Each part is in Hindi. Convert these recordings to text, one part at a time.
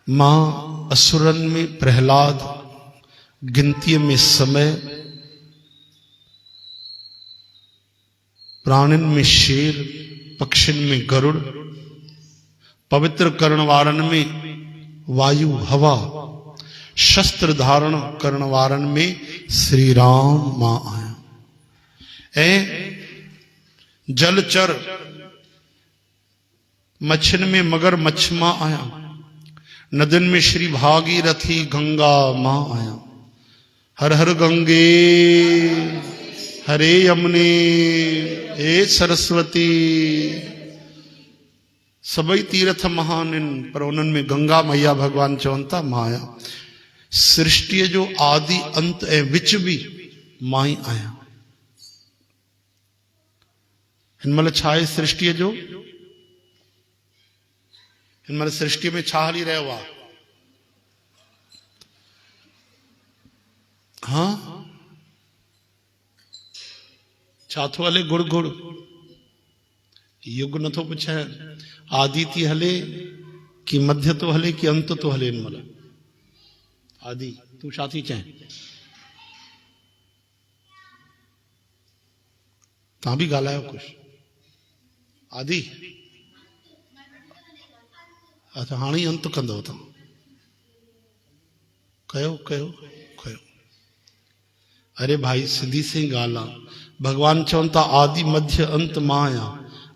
मां असुरन में प्रहलाद, गिनती में समय, प्राणिन में शेर, पक्षिन में गरुड़, पवित्र करण वारन में वायु हवा, शस्त्र धारण करण वारन में श्री राम मां आया। जलचर मच्छिन में मगर मच्छ मां आया। नदन में श्री भागीरथी गंगा मां आया। हर हर गंगे हरे यमुने हे सरस्वती। सबई तीर्थ महानिन पर उन्हनि में गंगा मैया भगवान चवनि था माया। सृष्टि जो आदि अंत ऐं विच भी मां ही आया। हिन महिल छा आहे सृष्टि जो? हिन महिल सृष्टि में छा हली रहियो आहे? हाँ, छा थो हले? गुड़ गुड़ युग नथो पुछाए। आदि थी हले कि मध्य तो हले कि अंत तो हले? हिन महिल आदि तू छा थी चए? तव्हां बि ॻाल्हायो कुछ। आदि अच्छा, हाणे ई अंत कंदव तव्हां? कयो कयो कयो। अरे भाई सिधी सी ॻाल्हि आहे। भगवान चवनि था आदि मध्य अंत मां आहियां।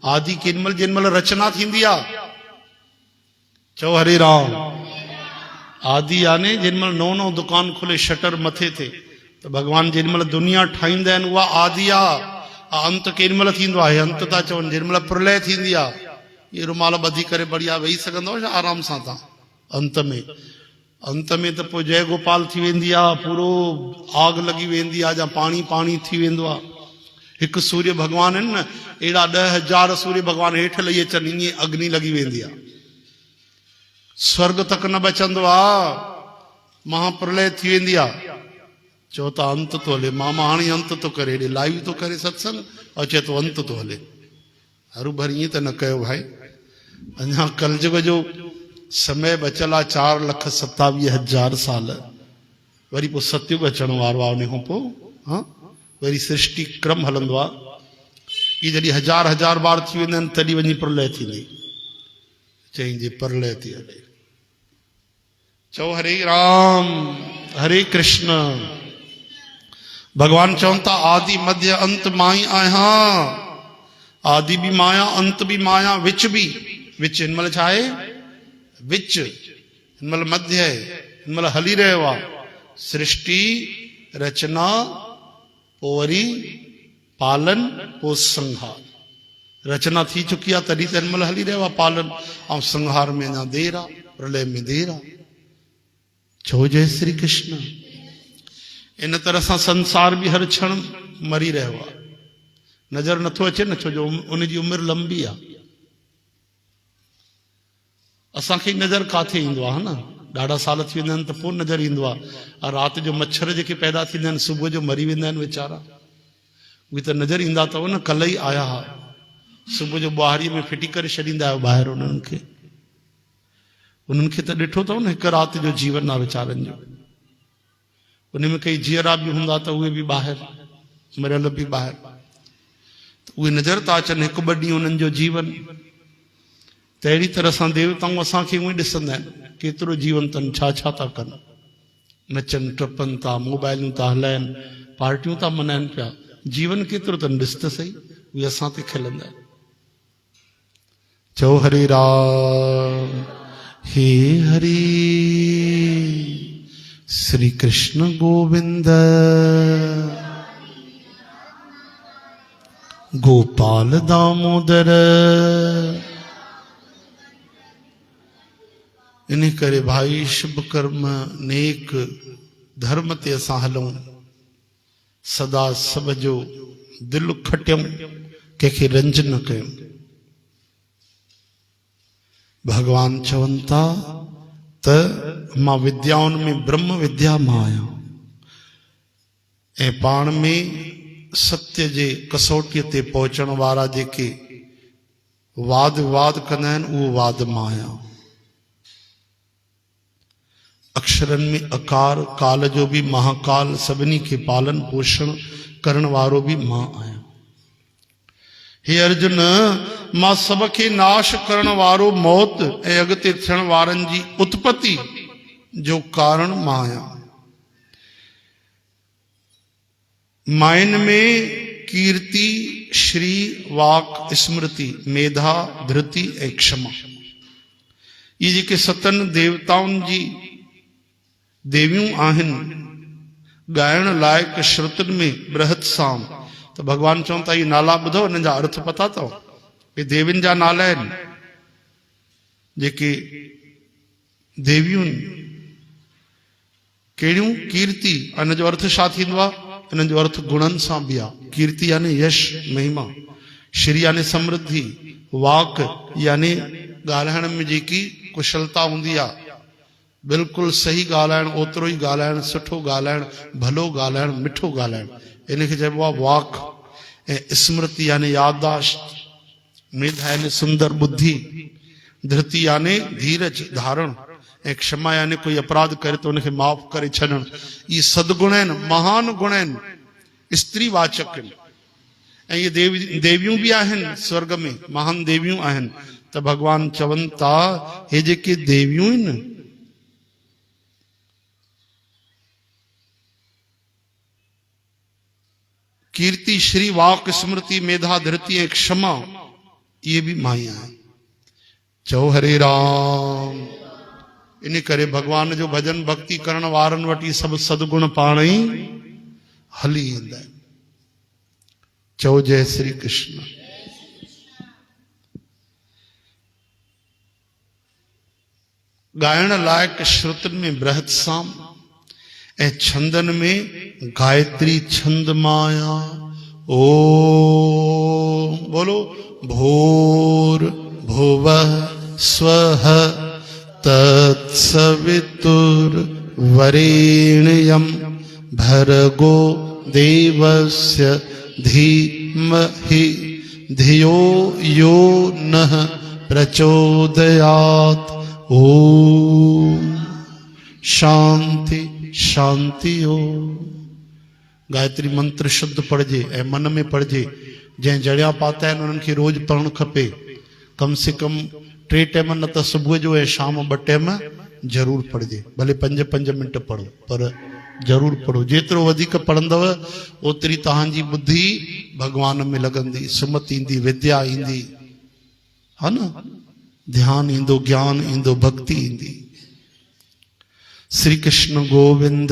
आदि केॾी महिल जिन महिल रचना थींदी आहे। चओ हरे राम। आदि याने जिन महिल नओं नओं दुकान खुले, शटर मथे थे, त भगवान जिन महिल दुनिया ठाहींदा आहिनि उहा आदि आहे। अंत केॾी महिल थींदो आहे? अंत था चवनि जिन महिल प्रलय थींदी आहे। ये रुमाल ॿधी करे बढ़िया वेही सघंदव छा आराम सां तव्हां? अंत में त पोइ जय गोपाल थी वेंदी आहे, पूरो आग लॻी वेंदी आहे, या पाणी पाणी थी वेंदो आहे। हिकु सूर्य भगवान आहिनि न, अहिड़ा 10,000 सूर्य भगवान हेठि लही अचनि, ईअं अग्नि लॻी वेंदी आहे। स्वर्ग तक न बचंदो आहे, महाप्रलय थी वेंदी आहे। चओ था अंत तो हले। मामा हाणे अंत तो करे, हेॾे लाइव तो करे सत्संग, और चए तो अंत तो हले। हरू भर ईअं त न कयो भाई। अञा कलयुग जो समय बचल आहे 4,27,000 साल। वरी पोइ सतयुग अचण वारो आहे। उन खां पोइ हाँ वरी सृष्टि क्रम हलंदो आहे। ई जॾहिं 1000 बार थी वेंदा आहिनि तॾहिं वञी प्रलय थींदी। चई जे प्रलय थी हले। चओ हरे राम हरे कृष्ण। भगवान चवनि था आदि मध्य अंत मां ही आहियां। आदि भी माया, अंत भी माया, विच भी। विच हिन महिल छा आहे? विच। हिन महिल मध्य आहे। हिन महिल हली रहियो आहे सृष्टि रचना, पोइ वरी पालन, पोइ संहार। रचना थी चुकी आहे तॾहिं त हिन महिल हली रहियो आहे पालन, ऐं संहार में अञा देर आहे, प्रलय में देर आहे। छो जय श्री कृष्ण। इन तरह सां संसार भी हर क्षण मरी रहियो आहे। नज़र नथो अचे न, छो जो उनजी उमिरि लंबी आहे। असांखे नज़र काथे ईंदो आहे न, ॾाढा साल थी वेंदा आहिनि त पोइ नज़र ईंदो आहे। राति जो मच्छर जेके पैदा थींदा आहिनि सुबुह जो मरी वेंदा आहिनि वीचारा, उहे त नज़र ईंदा अथव न। कल्ह ई आया हुआ, सुबुह जो ॿुहारीअ में फिटी करे छॾींदा आहियो ॿाहिरि। उन्हनि खे त ॾिठो अथव न, हिकु राति जो जीवन आहे वीचारनि जो। उन में कई जीअरा बि हूंदा त उहे बि ॿाहिरि, मरियल बि ॿाहिरि। उहे नज़र था अचनि हिकु ॿ ॾींहं उन्हनि जो जीवन। त अहिड़ी तरह सां देवताऊं असांखे उहे ॾिसंदा आहिनि, केतिरो जीवन अथनि, छा छा था कनि। नचनि टपनि था, मोबाइलियूं था हलाइनि, पार्टियूं था मनाइनि पिया। जीवन केतिरो अथनि ॾिस त सही। उहे असां ते खिलंदा आहिनि। चओ हरे राम हे हरि। श्री कृष्ण गोविंद गोपाल दामोदर। इन करे भाई शुभ कर्म नेक धर्म ते असां हलूं। सदा सब जो दिल खटियूं, कंहिंखे रंज न कयूं। भगवान चवनि था त मां विद्याउनि में ब्रह्म विद्या मां आहियां। ऐं पाण में सत्य जे कसौटीअ ते पहुचण वारा जेके वाद विवाद कंदा आहिनि, उहो वाद मां आहियां। अक्षरनि में अकार, काल जो भी महाकाल, सभिनी के पालन पोषण करण वारो भी मां आहियां। हे अर्जुन, मां सबके नाश करण वारो मौत ऐं अॻिते थियण वारनि जी उत्पत्ति जो कारण मां आहियां। माइन में कीर्ति, श्री, वाक, स्मृति, मेधा, धृति ऐं क्षमा, ये जेके सतन देवताउनि जी देवियूं आहिनि, ॻाइण लाइक़ श्रुतियुनि में बृहत साम। तो भगवान चवनि था, ये नाला ॿुधो, इन्हनि जा अर्थ पता अथव? ये देवियुनि जा नाला आहिनि, जेके देवियूं कहिड़ियूं? कीर्ति, इन जो अर्थ छा थींदो आहे? इन जो अर्थ गुणनि सां बि आहे। कीर्ति यानी यश, महिमा। श्री यानी समृद्धि। वाक यानी ॻाल्हाइण में जेकी कुशलता हूंदी आहे, बिल्कुलु सही ॻाल्हाइण, ओतिरो ई ॻाल्हाइण, सुठो ॻाल्हाइण, भलो ॻाल्हाइण, मिठो ॻाल्हाइण, इनखे चइबो आहे वाक। ऐं स्मृति यानी याददाश्त। मेधा यानी सुंदर बुद्धि। धृति यानी धीरज धारण। ऐं क्षमा यानी कोई अपराध करे तो उनखे माफ़ करे छॾण। ये सदगुण आहिनि, महान गुण आहिनि, स्त्रीवाचक आहिनि। ऐं ये देवियूं बि आहिनि स्वर्ग में, महान देवियूं आहिनि। त भगवान चवनि था, हे जेके देवियूं आहिनि, कीर्ति, श्री, वाक, स्मृति, मेधा, धृति ऐं क्षमा, ये भी मां ई आहिनि। चओ हरे राम। इन करे भगवान जो भजन भक्ति करण वारनि वटि सभु सदगुण पाण ई हली ईंदा आहिनि। चओ जय श्री कृष्ण। ॻाइण लाइक़ श्रुतियुनि में बृहत साम ऐं छंदनि में गायत्री छंद माया। ओम बोलो, भूर भुवः स्वः तत्सवितुर्वरेण्यं भर्गो देवस्य धीमहि धियो यो नः प्रचोदयात्। ओम शांति शांति हो। गायत्री मंत्र शुद्ध पढ़जे ऐं मन में पढ़जे। जंहिं जड़िया पाता आहिनि उन्हनि खे रोज पढ़णु खपे, कम से कम 3 टाइम, न त सुबुह जो ऐं शाम 2 टाइम जरूर पढ़जे। भले 5-5 मिंट पढ़ो, पर जरूर पढ़ो। जेतिरो वधीक पढ़ंदव ओतिरी तव्हांजी बुद्धि भगवान में लॻंदी, सुमत ईंदी, विद्या ईंदी, हा न, ध्यान ईंदो, ज्ञान ईंदो, भक्ति ईंदी। श्री कृष्ण गोविंद।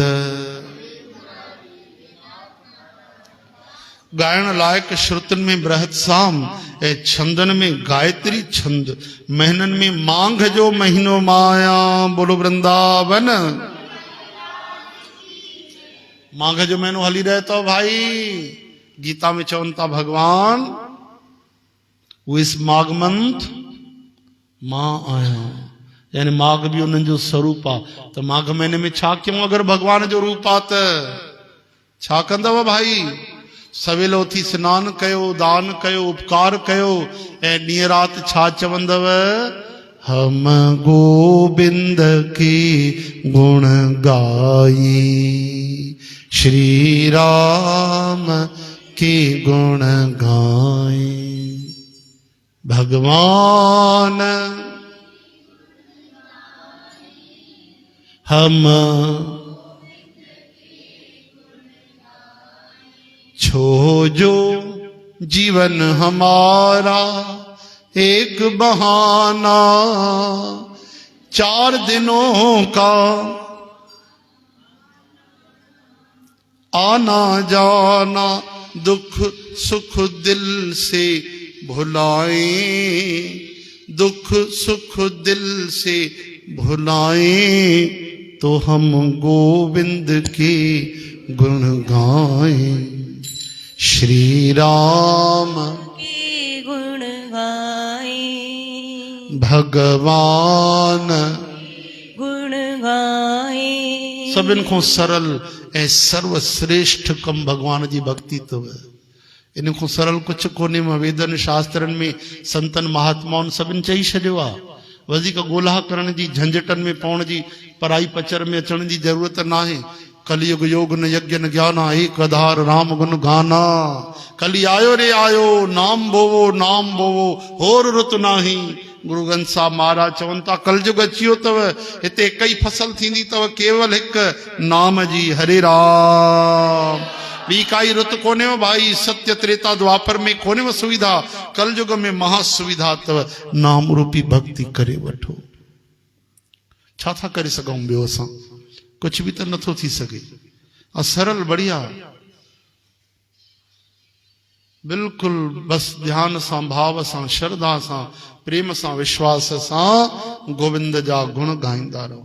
ॻाइण लाइक़ श्रुतियुनि में बृहत साम ऐं छंदनि में गायत्री छंद। महीननि में मांघ जो महीनो माया। बोलो वृंदावन। मांघ जो महीनो हली रहे तो भाई, गीता में चवनि था भगवान, वो इस माघ मंथ मां आहियां, यानी माघ भी उन्हनि जो स्वरूप आहे। त माघ महीने में छा कयूं? अगरि भगवान जो रूप आहे त छा कंदव भाई? सवेल उथी सनानु कयो, दान कयो, उपकार कयो, ऐं ॾींहं राति छा चवंदव? हम गोबिंद की गुण गाई, श्री राम की गुण गाई। भगवान हम छो जो जीवन हमारा एक बहाना, 4 दिनों का आना जाना, दुख सुख दिल से भुलाएं, दुख सुख दिल से भुलाएं, तो हम गोविंद के गुण गाएं। श्री राम के गुण गाएं, भगवान गुण गाएं। सभिन को सरल ऐं सर्वश्रेष्ठ कम भगवान जी भक्ति अथव। इन को सरल कुछ कोन्हे। वेदन शास्त्रनि में संतन महात्माउनि सभिनि चई छॾियो आहे। वधीक ॻोल्हा करण जी, झंझटनि में पवण जी पराई पचर में अचण जी जरूरत नाहे। कलयुग योग न यज्ञ न ज्ञाना, एक आधार राम गुण गाना। कली आयो रे आयो, नाम बोवो नाम बोवो, होर रुत नाही। गुरु ग्रंथ साहब महाराज चवनि था कलयुग अची वियो अथव, हिते कई फसल थींदी अथव, केवल हिकु नाम जी, हरे राम। ॿी काई रुत कोन्हे भाई, सत्य त्रेता द्वापर में कोन्हे सुविधा, कलयुग में महासुविधा अथव। नाम रूपी भक्ति करे वठो। छा था करे सघूं ॿियो असां? कुछ भी तो नथो थी सके। और सरल बढ़िया बिल्कुल बस ध्यान सां, भाव सां, श्रद्धा सां, प्रेम सां, विश्वास सां गोविंद जा गुण गाईंदा रहो।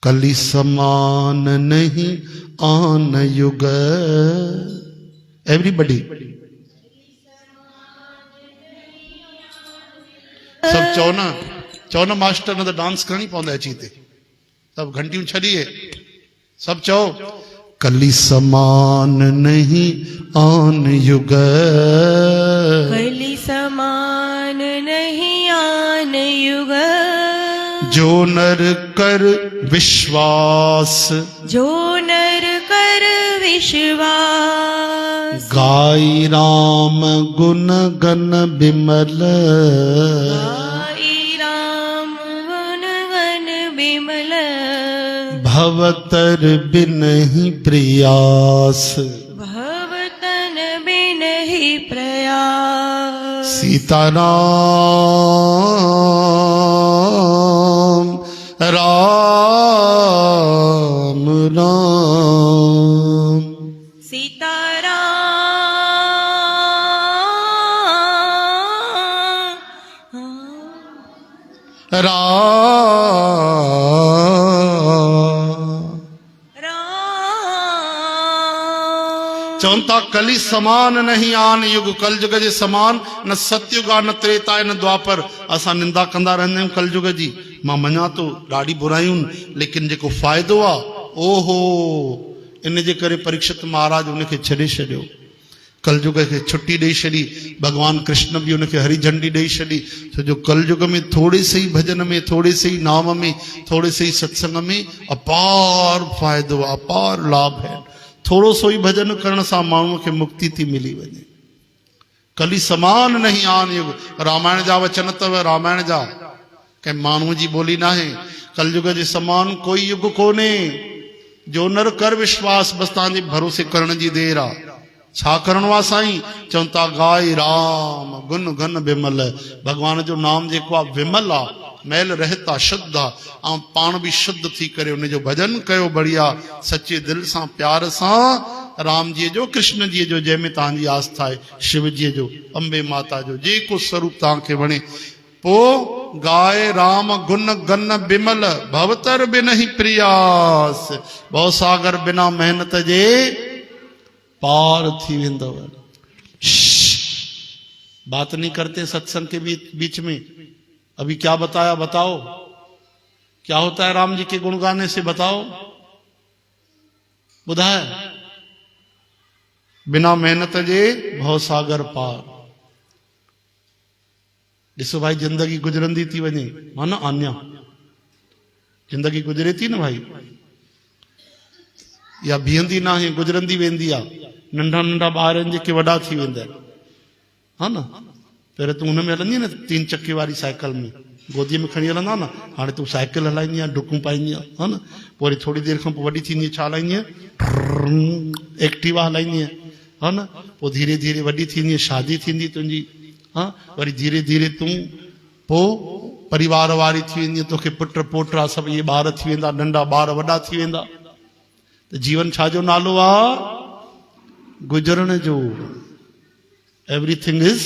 कली समान नहीं आन युग, एवरीबडी सब चो ना, चो न मास्टर न तो डांस करनी पवंदा अची हिते, सब घंटियूं छॾिए, सब चओ कली समान नहीं आन युग, कली समान नहीं आन युग। जो नर कर विश्वास, जो नर कर विश्वास, गाई राम गुण गन बिमल, गाई राम गुण गन बिमल। भवतर बिन ही प्रयास, भवतन बिन ही प्रयास। सीताराम राम राम, सीताराम राम चवंता कली समान नहीं आन युग, कलयुग जे समान न सतयुग आ न त्रेता न द्वापर। असां निंदा कंदा रहंदा आहियूं कलयुग जी, मां मञा थो ॾाढी बुरायूं, लेकिन जेको फ़ाइदो आहे ओहो, इन जे करे परीक्षित महाराज उनखे छॾे छॾियो, कलयुग खे छुट्टी ॾेई छॾी। भगवान कृष्ण बि उनखे हरी झंडी ॾेई छॾी, छो जो कलयुग में थोरे से ही भजन में, थोरे से ही नाम में, थोरे से ही सत्संग में अपार फ़ाइदो आहे, अपार लाभ है। थोड़ो सो ही भजन करण सां माण्हूअ खे मुक्ति थी मिली वञे। कली समान नहीं आन युग, रामायण जा वचन अथव, रामायण जा, कंहिं माण्हूअ जी ॿोली न आहे। कलयुग जे समान कोई युग कोन्हे। जो नर कर विश्वास, बसि तव्हांजे भरोसे करण जी देर आहे। छा करणो आहे साईं? चवनि था गाई राम गुण गन बिमल। भगवान जो नाम जेको आहे विमल आहे, मैल रहित आहे, शुद्ध आहे, ऐं पाण बि शुद्ध थी करे उनजो भजन कयो बढ़िया, सचे दिलि सां, प्यार सां। राम जी जो, कृष्ण जी जो, जंहिंमें तव्हांजी आस्था आहे, शिव जी जो, अंबे माता जो, जेको स्वरूप तव्हांखे वणे। पो गाए राम गुण गन बिमल, भवतर बिन ही प्रयास। भव सागर बिना मेहनत जे पार थी वेंदव। बात नहीं करते सत्संग के बीच में। अभी क्या बताया, बताओ क्या होता है राम जी के गुण गाने से? बताओ, बुधाए बिना मेहनत जे भव सागर पार। ॾिसो भाई, जिंदगी गुजरंदी थी वञे, माना आन्या जिंदगी गुजरे थी न भाई, या बीहंदी ना है, गुजरंदी वेंदी आहे। नंढा नंढा ॿार आहिनि जेके वॾा थी वेंदा आहिनि, हा न। पहिरियों तूं हुन में हलंदी न, 3 चक्के वारी साइकिल में, गोदीअ में खणी हलंदा न। हाणे तूं साइकिल हलाईंदी आहे, डुकूं पाईंदी आहे, हा न। पोइ वरी थोरी देरि खां पोइ वॾी थींदी, छा हलाईंदी आहे? एक्टिवा हलाईंदी आहे, हा न। पोइ धीरे धीरे वॾी थींदी, शादी थींदी तुंहिंजी, हा। वरी धीरे धीरे तूं पोइ परिवार वारी थी वेंदी, तोखे पुट पोटा सभु इहे ॿार थी वेंदा, नंढा ॿार वॾा थी वेंदा। त जीवन छाजो नालो आहे? गुजरण जो। Everything is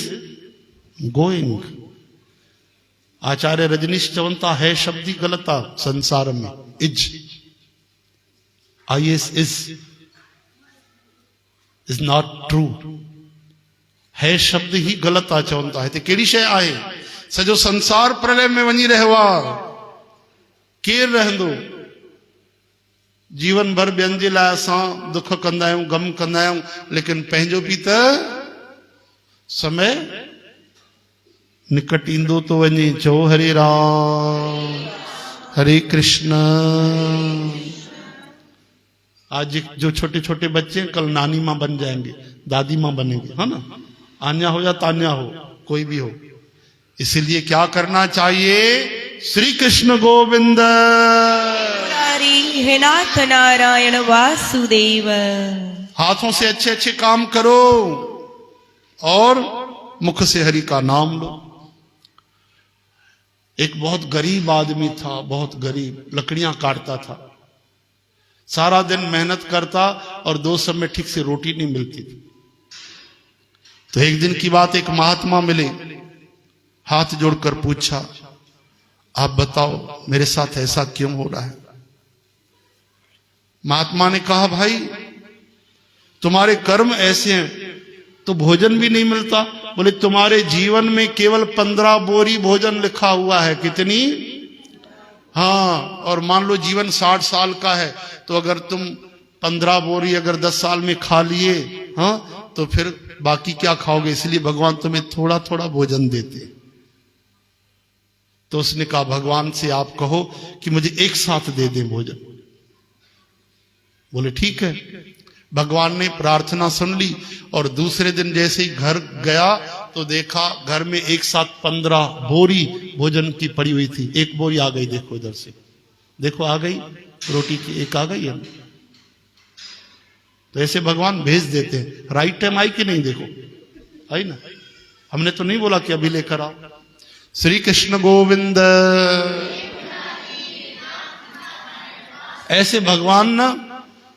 going. Acharya Rajneesh चवनि था, है शब्द ही गलत आहे संसार में। Is, IS is not true. है शब्द ही गलत आहे चवनि था। हिते कहिड़ी शइ आहे? सॼो संसार प्रलय में वञी रहियो आहे। केरु रहंदो? जीवन भर ॿियनि जे लाइ असां दुख कंदा आहियूं, गम कंदा आहियूं, लेकिन पंहिंजो बि त समय निकट ईंदो तो वञे चो हरे राम हरे कृष्ण। आज जो छोटे छोटे बच्चे हैं कल नानी माँ बन जाएंगे, दादी माँ बनेंगे, है ना। आन्या हो या तान्या हो, कोई भी हो। इसलिए क्या करना चाहिए? श्री कृष्ण गोविंद मुरारी हे नाथ नारायण वासुदेव। हाथों से अच्छे अच्छे काम करो और मुख से हरि का नाम लो। एक बहुत गरीब आदमी था, बहुत गरीब, लकड़ियां काटता था, सारा दिन मेहनत करता और दो समय ठीक से रोटी नहीं मिलती थी। तो एक दिन की बात, एक महात्मा मिले, हाथ जोड़कर पूछा, आप बताओ मेरे साथ ऐसा क्यों हो रहा है? महात्मा ने कहा, भाई तुम्हारे कर्म ऐसे हैं तो भोजन भी नहीं मिलता। बोले तुम्हारे जीवन में केवल 15 बोरी भोजन लिखा हुआ है। कितनी? हाँ, और मान लो जीवन 60 साल का है, तो अगर तुम 15 बोरी अगर 10 साल में खा लिए, हाँ, तो फिर बाकी क्या खाओगे? इसलिए भगवान तुम्हें थोड़ा थोड़ा भोजन देते। तो उसने कहा, भगवान से आप कहो कि मुझे एक साथ दे दें भोजन। बोले ठीक है। भगवान ने प्रार्थना सुन ली और दूसरे दिन जैसे ही घर गया तो देखा घर में एक साथ 15 बोरी भोजन की पड़ी हुई थी। एक बोरी आ गई, देखो इधर से, देखो आ गई रोटी की, एक आ गई है। तो ऐसे भगवान भेज देते हैं। राइट टाइम आई कि नहीं? देखो आई ना। हमने तो नहीं बोला कि अभी लेकर आओ। श्री कृष्ण गोविंद। ऐसे भगवान ना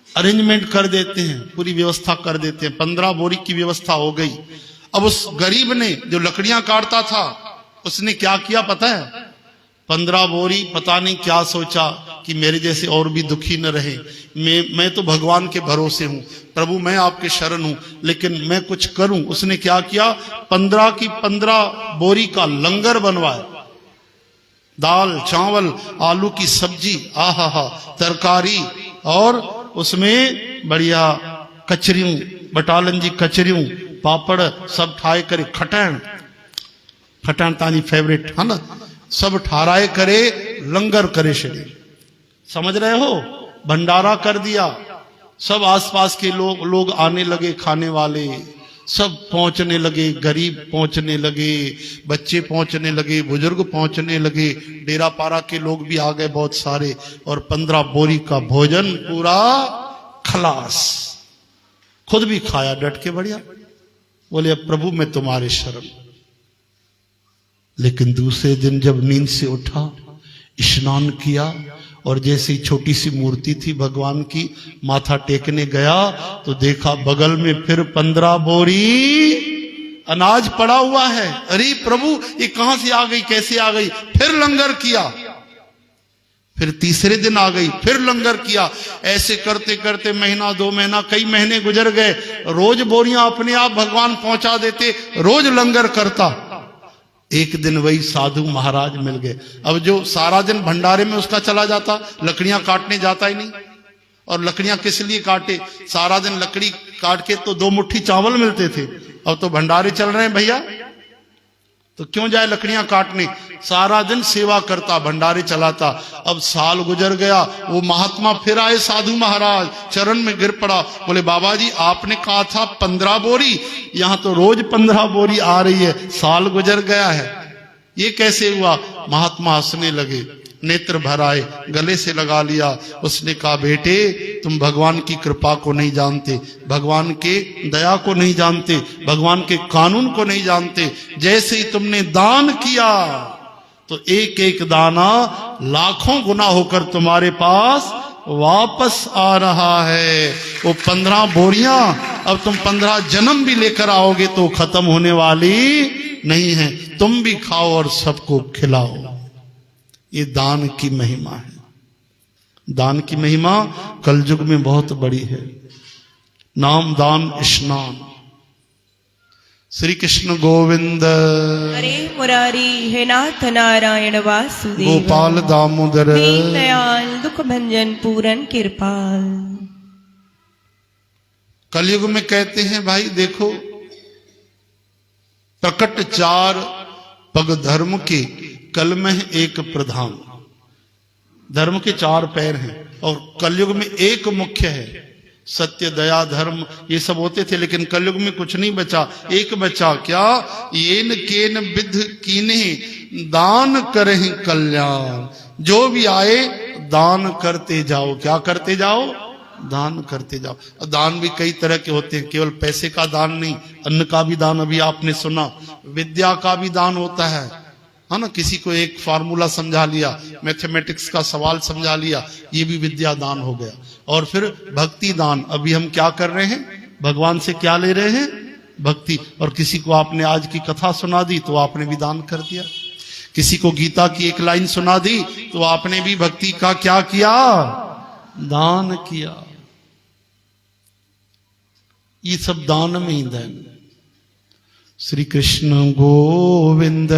अरेंजमेंट कर देते हैं, पूरी व्यवस्था कर देते हैं। 15 बोरी की व्यवस्था हो गई। अब उस गरीब ने, जो लकड़ियां काटता था, उसने क्या किया पता है? 15 बोरी पता नहीं क्या सोचा कि मेरे जैसे और भी दुखी न रहे। मैं तो भगवान के भरोसे हूं, प्रभु मैं आपके शरण हूं, लेकिन मैं कुछ करूं। उसने क्या किया? 15 की 15 बोरी का लंगर बनवाया। दाल चावल आलू की सब्जी, आहा हा, तरकारी, और उसमें बढ़िया कचरियों, बटालन जी कचरियों, पापड़ सब ठाए करे, खटाण तानी फेवरेट है ना, सब ठाराए करे, लंगर करे शरीर। समझ रहे हो? भंडारा कर दिया। सब आसपास के लोग आने लगे, खाने वाले सब पहुंचने लगे, गरीब पहुंचने लगे, बच्चे पहुंचने लगे, बुजुर्ग पहुंचने लगे, डेरा पारा के लोग भी आ गए बहुत सारे, और 15 बोरी का भोजन पूरा खलास। खुद भी खाया डट के बढ़िया। बोले अब प्रभु मैं तुम्हारे शरण। लेकिन दूसरे दिन जब नींद से उठा, स्नान किया, और जैसे ही छोटी सी मूर्ति थी भगवान की, माथा टेकने गया तो देखा बगल में फिर 15 बोरी अनाज पड़ा हुआ है। अरे प्रभु ये कहां से आ गई, कैसे आ गई? फिर लंगर किया। फिर तीसरे दिन आ गई, फिर लंगर किया। ऐसे करते करते महीना, 2 महीना, कई महीने गुजर गए। रोज बोरियां अपने आप भगवान पहुंचा देते, रोज लंगर करता। एक दिन वही साधु महाराज मिल गए। अब जो सारा दिन भंडारे में उसका चला जाता, लकड़ियां काटने जाता ही नहीं। और लकड़ियां किस लिए काटे? सारा दिन लकड़ी काट के तो 2 मुट्ठी चावल मिलते थे। अब तो भंडारे चल रहे हैं भैया, तो क्यों जाए लकड़ियां काटने? सारा दिन सेवा करता, भंडारे चलाता। अब साल गुजर गया, वो महात्मा फिर आए, साधु महाराज चरण में गिर पड़ा। बोले बाबा जी आपने कहा था 15 बोरी, यहां तो रोज 15 बोरी आ रही है, साल गुजर गया है, ये कैसे हुआ? महात्मा हंसने लगे, नेत्र भर आए, गले से लगा लिया। उसने कहा बेटे तुम भगवान की कृपा को नहीं जानते, भगवान के दया को नहीं जानते, भगवान के कानून को नहीं जानते। जैसे ही तुमने दान किया तो एक एक दाना लाखों गुना होकर तुम्हारे पास वापस आ रहा है। वो 15 बोरियां अब तुम 15 जन्म भी लेकर आओगे तो खत्म होने वाली नहीं है। तुम भी खाओ और सबको खिलाओ। ये दान की महिमा है। दान की महिमा कलयुग में बहुत बड़ी है। नाम दान स्नान। श्री कृष्ण गोविंद। हरे मुरारी हे नाथ नारायण वासुदेव। गोपाल दामोदर। दीन दयाल दुख भंजन पूरन कृपाल। कलयुग में कहते हैं भाई देखो, प्रकट 4 पग धर्म के कल में एक प्रधान। धर्म के 4 पैर हैं और कलयुग में एक मुख्य है। सत्य दया धर्म ये सब होते थे, लेकिन कलयुग में कुछ नहीं बचा, एक बचा। क्या? येन केन विध कीने दान करें कल्याण। जो भी आए दान करते जाओ। क्या करते जाओ? दान करते जाओ। दान भी कई तरह के होते हैं, केवल पैसे का दान नहीं, अन्न का भी दान अभी आपने सुना, विद्या का भी दान होता है ना। किसी को एक फार्मूला समझा लिया, मैथमेटिक्स का सवाल समझा लिया, ये भी विद्या दान हो गया। और फिर भक्ति दान। अभी हम क्या कर रहे हैं? भगवान से क्या ले रहे हैं? भक्ति। और किसी को आपने आज की कथा सुना दी तो आपने भी दान कर दिया। किसी को गीता की एक लाइन सुना दी तो आपने भी भक्ति का क्या किया? दान किया। ये सब दान में ही दान। श्री कृष्ण गोविंद